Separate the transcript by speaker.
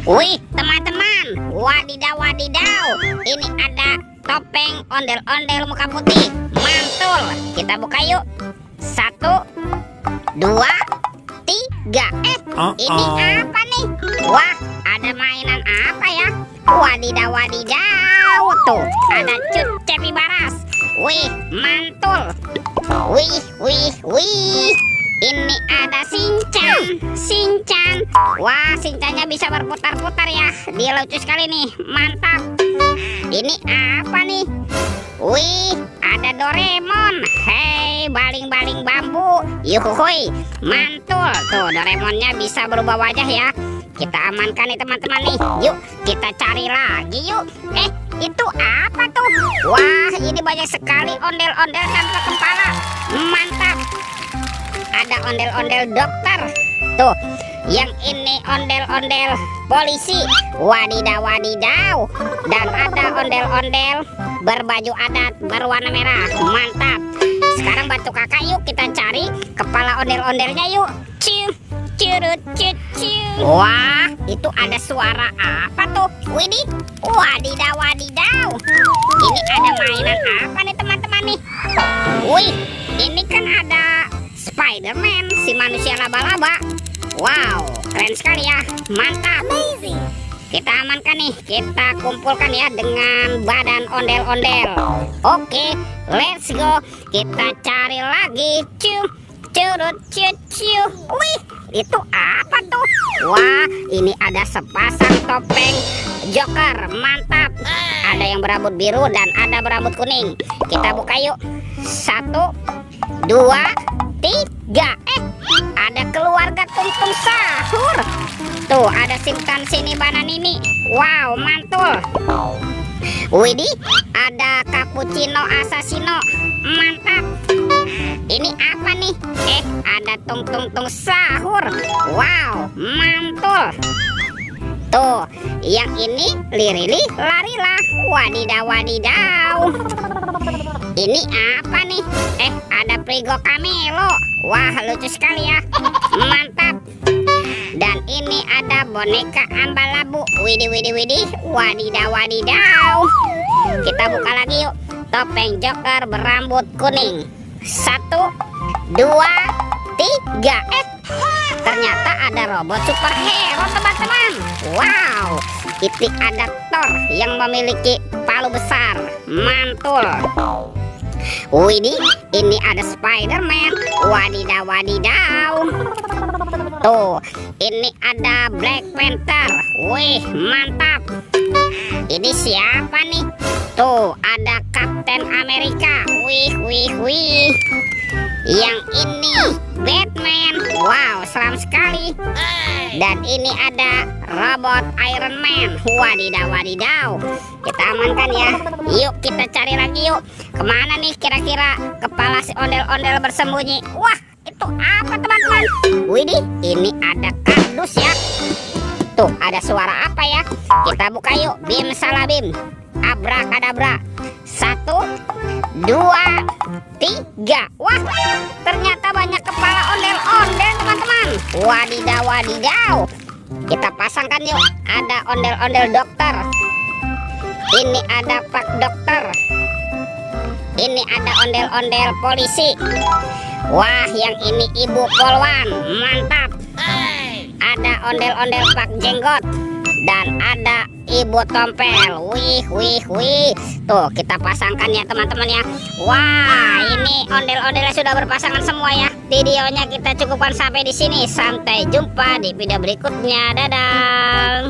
Speaker 1: Wih, teman-teman, wadidaw wadidaw, ini ada topeng ondel-ondel muka putih, mantul. Kita buka yuk. 1, 2, 3. Ini apa nih? Wah, ada mainan apa ya? Wadidaw wadidaw, tuh ada Cut Cepi Baras. Wih, mantul. Wih. Ini ada Shinchan. Wah, Shinchannya bisa berputar-putar ya. Dia lucu sekali nih, mantap. Ini apa nih? Wih, ada Doraemon. Hei, baling-baling bambu. Yuhuy, mantul. Tuh, Doraemonnya bisa berubah wajah ya. Kita amankan nih teman-teman nih. Yuk, kita cari lagi yuk. Itu apa tuh? Wah, ini banyak sekali ondel-ondel tanpa kepala. Mantap. Ada ondel-ondel dokter. Tuh, yang ini ondel-ondel polisi. Wadidaw wadidaw. Dan ada ondel-ondel berbaju adat berwarna merah. Mantap. Sekarang bantu kakak yuk, kita cari kepala ondel-ondelnya yuk. Curut. Wah, itu ada suara apa tuh? Widih, wadidaw wadidaw. Ini ada mainan apa nih teman-teman nih? Wih, ini kan ada Spider-Man, si manusia laba-laba. Wow, keren sekali ya, mantap. Amazing. Kita amankan nih, kita kumpulkan ya dengan badan ondel-ondel. Oke, let's go. Kita cari lagi. Curut. Wih, itu apa tuh? Wah, ini ada sepasang topeng Joker, mantap. Ada yang berambut biru dan ada berambut kuning. Kita buka yuk. 1, 2, 3. Ada keluarga Tung Sahur. Tuh, ada Sini Bananini. Wow, mantul. Widih, ada Cappuccino Assassino. Mantap. Ini apa nih? Ada Tung Sahur. Wow, mantul. Tuh, yang ini Lirili Larila. Wadidaw wadidaw. Ini apa nih? Ada Prigo Camelo. Wah, lucu sekali ya. Mantap. Dan ini ada boneka Ambalabu. Widih. Wadidaw wadidaw. Kita buka lagi yuk. Topeng Joker berambut kuning. 1, 2, 3. Ternyata ada robot superhero teman-teman. Wow, ini ada Thor yang memiliki palu besar. Mantul. Widih, ini ada Spider-Man. Wadidaw wadidaw. Tuh, ini ada Black Panther. Wih, mantap. Ini siapa nih? Tuh, ada Captain America. Wih. Yang ini Batman. Wow, seram sekali. Dan ini ada robot Iron Man. Wadidaw wadidaw. Kita amankan ya. Yuk, kita cari lagi yuk. Kemana nih kira-kira kepala si ondel-ondel bersembunyi? Wah, itu apa teman-teman? Widih, ini ada kardus ya. Tuh, ada suara apa ya? Kita buka yuk. Bim salabim, abrakadabra. 1, 2, 3. Wah, ternyata banyak kepala ondel-ondel teman-teman. Wadidaw wadidaw. Kita pasangkan yuk. Ada ondel-ondel dokter. Ini ada Pak Dokter. Ini ada ondel-ondel polisi. Wah, yang ini Ibu Polwan. Mantap. Ada ondel-ondel Pak Jenggot. Dan ada Ibu Tompel. Wih. Tuh, kita pasangkan ya teman-teman ya. Wah, ini ondel-ondelnya sudah berpasangan semua ya. Videonya kita cukupkan sampai di sini. Sampai jumpa di video berikutnya. Dadah.